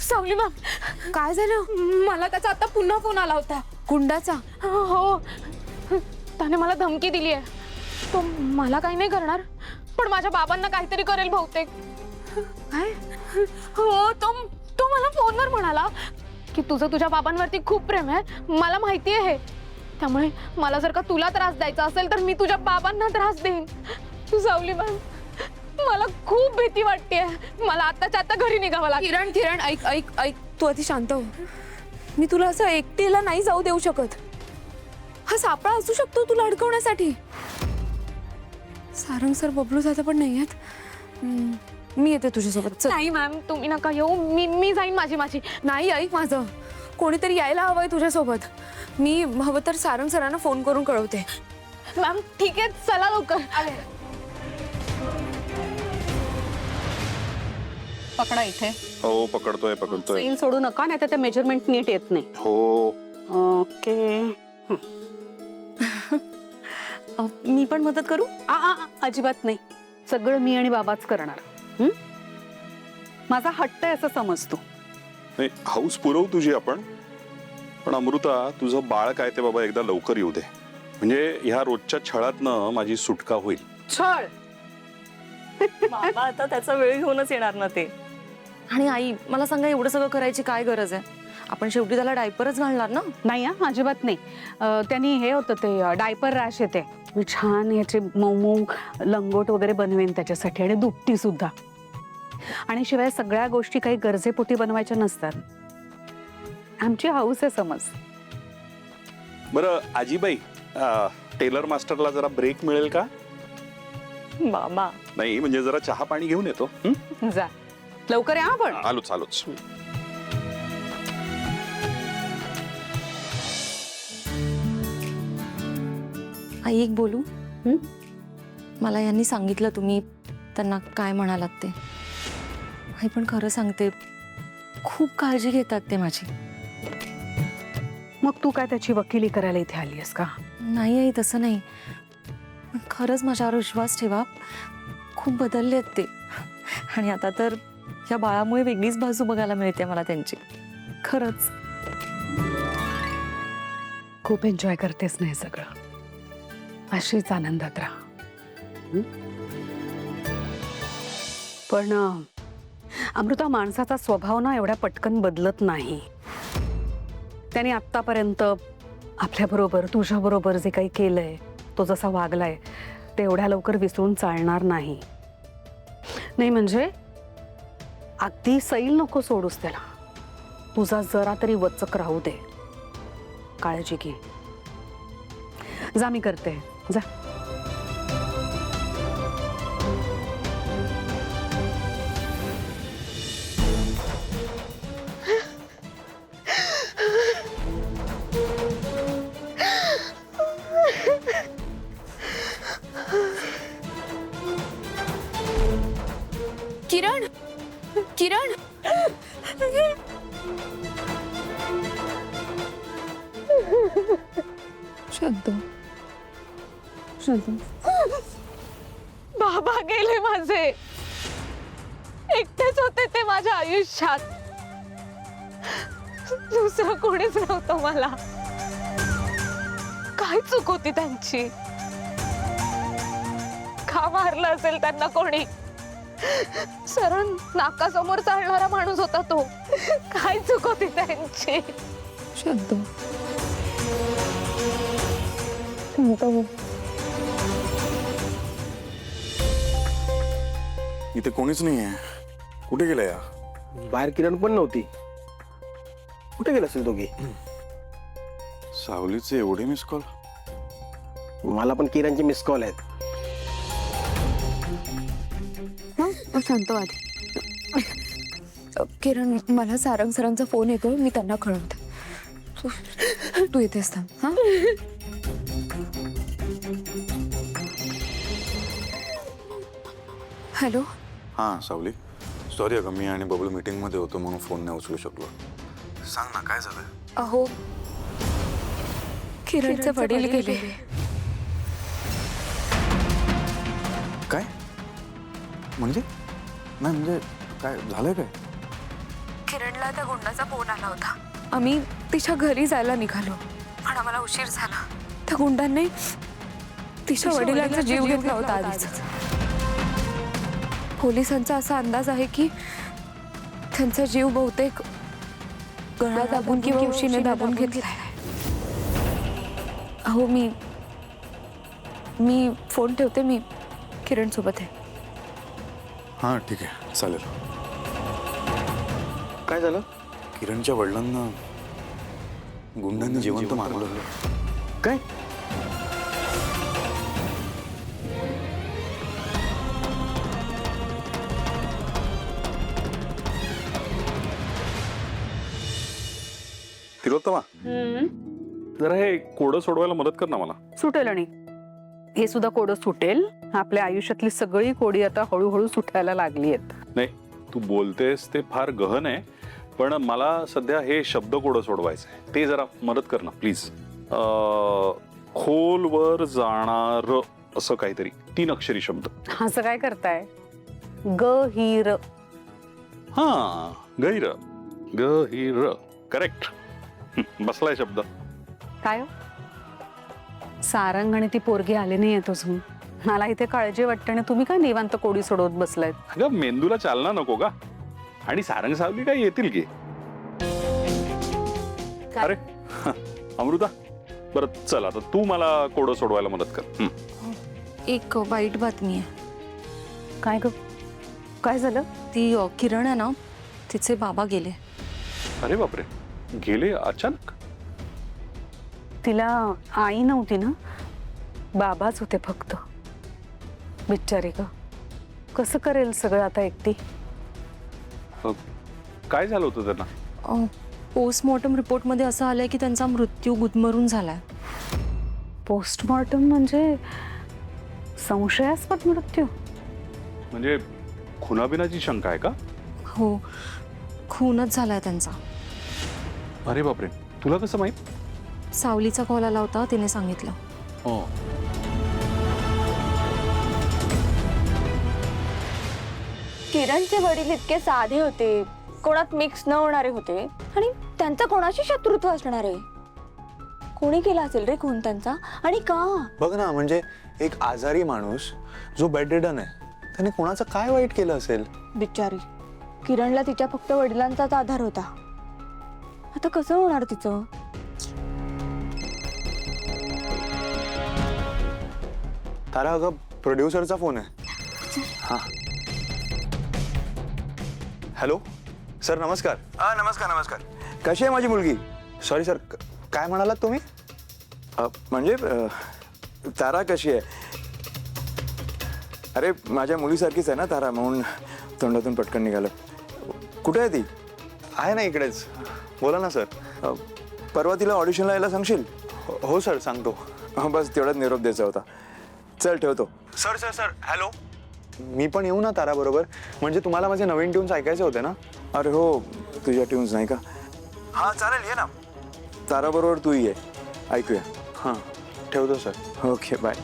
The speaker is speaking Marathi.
सावली मॅम, काय झालं? मला त्याचा आता पुन्हा फोन आला होता. गुंडाचा? हो, त्याने मला धमकी दिली आहे. तो मला काही नाही करणार, पण माझ्या बाबांना काहीतरी करेल बहुतेक. काय? हो, तो मला फोनवर म्हणाला की तुझं तुझ्या बाबांवरती खूप प्रेम आहे, मला माहिती आहे. त्यामुळे मला जर का तुला त्रास द्यायचा असेल तर मी तुझ्या बाबांना त्रास देईन. तू सावली मॅम, मला खूप भीती वाटतेय. मला आत्ताच्या आता घरी निघावं लागेल. किरण किरण, ऐक ऐक ऐक, तू आधी शांत हो. मी तुला असं एकटीला नाही जाऊ देऊ शकत. हा सापळा असू शकतो तुला अडकवण्यासाठी. सारंग सर, बबलू दादा पण नाही आहेत. मी येते तुझ्यासोबत. नाही मॅम, तुम्ही नका येऊ. मी जाईन माझी. नाही, ऐक माझं, कोणीतरी यायला हवंय तुझ्यासोबत. मी हवं तर सारंग सरांना फोन करून कळवते. मॅम ठीक आहे, चला लवकर. पकडा इथे. हो, पकडतोय. सील सोडू नका, नाही तर ते मेजरमेंट नीट येत नाही. हो. ओके. मी पण मदत करू? अजिबात नाही. सगळं मी आणि बाबाच करणार. माझा हट्ट आहे असं समजतो. नाही, हाऊस पुरवू तुझी आपण. पण अमृता, तुझं बाळ काय ते बाबा एकदा लवकर येऊ दे. म्हणजे ह्या रोजच्या छळातनं माझी सुटका होईल. छळ? बाबा आता त्याचा वेळ घेऊनच येणार ना ते. आणि आई, मला सांगा, एवढं सगळं करायची काय गरज आहे? आपण शेवटी त्याला डायपरच घालणार ना. नाही अजिबात नाही. त्यांनी हे होतं, ते डायपर रॅश येते. मी छान ह्याचे मऊ मऊ लंगोट वगैरे बनवेन त्याच्यासाठी, आणि दुपटी सुद्धा. आणि शिवाय सगळ्या गोष्टी काही गरजेपोटी बनवायच्या नसतात. आमची हाऊस आहे समज. बरं आजीबाई, टेलर मास्टरला जरा ब्रेक मिळेल का? बाबा नाही, म्हणजे जरा चहा पाणी घेऊन येतो. जा लवकर या. पण आलोच. आई, एक बोलू? मला यांनी सांगितलं तुम्ही त्यांना काय म्हणालात ते. आई, पण खरं सांगते, खूप काळजी घेतात ते माझी. मग तू काय त्याची वकिली करायला इथे आलीयस का? नाही आई, तसं नाही. पण खरंच माझ्यावर विश्वास ठेवा, खूप बदललेत ते. आणि आता तर या बाळामुळे वेगळीच बाजू बघायला मिळते मला त्यांची. खरंच खूप एन्जॉय करतेस ना हे सगळं. अशीच आनंदात राहा. पण अमृता, माणसाचा स्वभाव ना एवढ्या पटकन बदलत नाही. त्याने आत्तापर्यंत आपल्याबरोबर, तुझ्याबरोबर जे काही केलंय, तो जसा वागलाय, ते एवढ्या लवकर विसरून चालणार नाही. नाही म्हणजे अगदी सैल नको सोडूस त्याला. तुझा जरा तरी वचक राहू दे. काळजी घे. जा, मी करते. जा. किरण किरण, शांत शांत. बाबा गेले माझे. एकटेच होते ते माझ्या आयुष्यात. दुसरं कोणीच नव्हतं मला. काय चूक होती त्यांची? का मारलं असेल त्यांना कोणी? सरळ नाकासमोर चालणारा माणूस होता तो. काय चूक होती त्यांची? शांत. इथे कोणीच नाही आहे. कुठे गेला या? बाहेर किरण पण नव्हती. कुठे गेला असेल दोघी? सावलीचे एवढे मिस कॉल? मला पण किरणचे मिस कॉल आहेत. शांत आधी. किरण, मला सारंग सरांचा फोन येतो, मी त्यांना कळवते. तू इथेच थांब. हा, हॅलो. हां सावली, सॉरी अगं, मी आणि बबलू मीटिंगमध्ये होतो म्हणून फोन नाही उचलू शकलो. सांग ना, काय झालं? अहो, किरणचे वडील गेले. काय म्हणजे? नाही म्हणजे काय झालंय? काय किरणला त्या गुंडाचा फोन आला होता. आम्ही तिच्या घरी जायला निघालो पण आम्हाला उशीर झाला. त्या गुंडांनी तिच्या वडिलांचा जीव घेतला होता आधीच. पोलिसांचा असा अंदाज आहे की त्यांचा जीव बहुतेक गळा दाबून किंवा उशीने दाबून घेतलाय. हो मी फोन ठेवते. मी किरण सोबत आहे. हां ठीक आहे चालेल. काय झालं? किरणच्या वडिलांना गुंडांनी जिवंत मारलं. काय? तिलोत्तमा जरा हे कोडं सोडवायला मदत कर ना मला. सुटेल आणि हे सुद्धा कोडं सुटेल. आपल्या आयुष्यातली सगळी कोडी आता हळूहळू सुटायला लागली आहेत. नाही तू बोलतेस ते फार गहन आहे पण मला सध्या हे शब्द कोडं सोडवायचं आहे. ते जरा मदत कर ना प्लीज. खोलवर जाणार असं काहीतरी 3 अक्षरी शब्द. असं काय करताय? गहिर. हा गैर गहिर करेक्ट. बसलाय शब्द. काय हो? सारंग आणि ती पोरगी आले नाही आहेत अजून. मला इथे काळजी वाटते आणि तुम्ही काय निवांत कोडी सोडवत बसलायत. अगं मेंदूला चालना नको का? आणि सारंग सावली काय येतील की? अरे अमृता बरं चल आता तू मला कोडं सोडवायला मदत कर. एक वाईट बातमी आहे. काय ग? काय झालं? ती किरण आहे ना, तिचे बाबा गेले. अरे बापरे गेले अचानक? तिला आई नव्हती ना, बाबाच होते फक्त. बिचारी ग, कसं करेल सगळं आता एकटी. काय झालं होतं त्यांना? पोस्टमॉर्टम रिपोर्टमध्ये असं आलंय की त्यांचा मृत्यू गुदमरून झालाय. पोस्टमॉर्टम म्हणजे संशयास्पद मृत्यू? म्हणजे खुनाबिनाची शंका आहे का? हो, खूनच झालाय त्यांचा. अरे बापरे तुला कसं माहित? सावलीचा कॉल आला होता, तिने सांगितलं. हो किरणचे वडील इतके साधे होते, कोणात मिक्स न होणारे होते आणि त्यांचं कोणाशी शत्रुत्व असणार आहे? कोणी केला असेल रे खून त्यांचा आणि का? बघ ना म्हणजे एक आजारी माणूस जो बेडरिडन आहे त्याने कोणाचं काय वाईट केलं असेल? बिचारी किरणला तिच्या फक्त वडिलांचाच आधार होता. आता कसं होणार तिचं? तारा अगं प्रोड्युसरचा फोन आहे. हा हॅलो सर नमस्कार. हा नमस्कार नमस्कार. कशी आहे माझी मुलगी? सॉरी सर काय म्हणालात तुम्ही? म्हणजे तारा कशी आहे? अरे माझ्या मुलीसारखीच आहे ना तारा, म्हणून तोंडातून पटकन निघालं. कुठे आहे ती? आहे ना इकडेच. बोला ना सर. परवा तिला ऑडिशनला यायला सांगशील? हो सर सांगतो. बस तेवढाच निरोप द्यायचा होता. चल ठेवतो. Sir sir sir hello. मी पण येऊ ना ताराबरोबर? म्हणजे तुम्हाला माझे नवीन ट्यून्स ऐकायचे होते ना? अरे हो तुझ्या ट्यून्स नाही का? हां चालेल ये ना. ताराबरोबर तू ये ऐकूया. हां ठेवतो सर. Okay bye.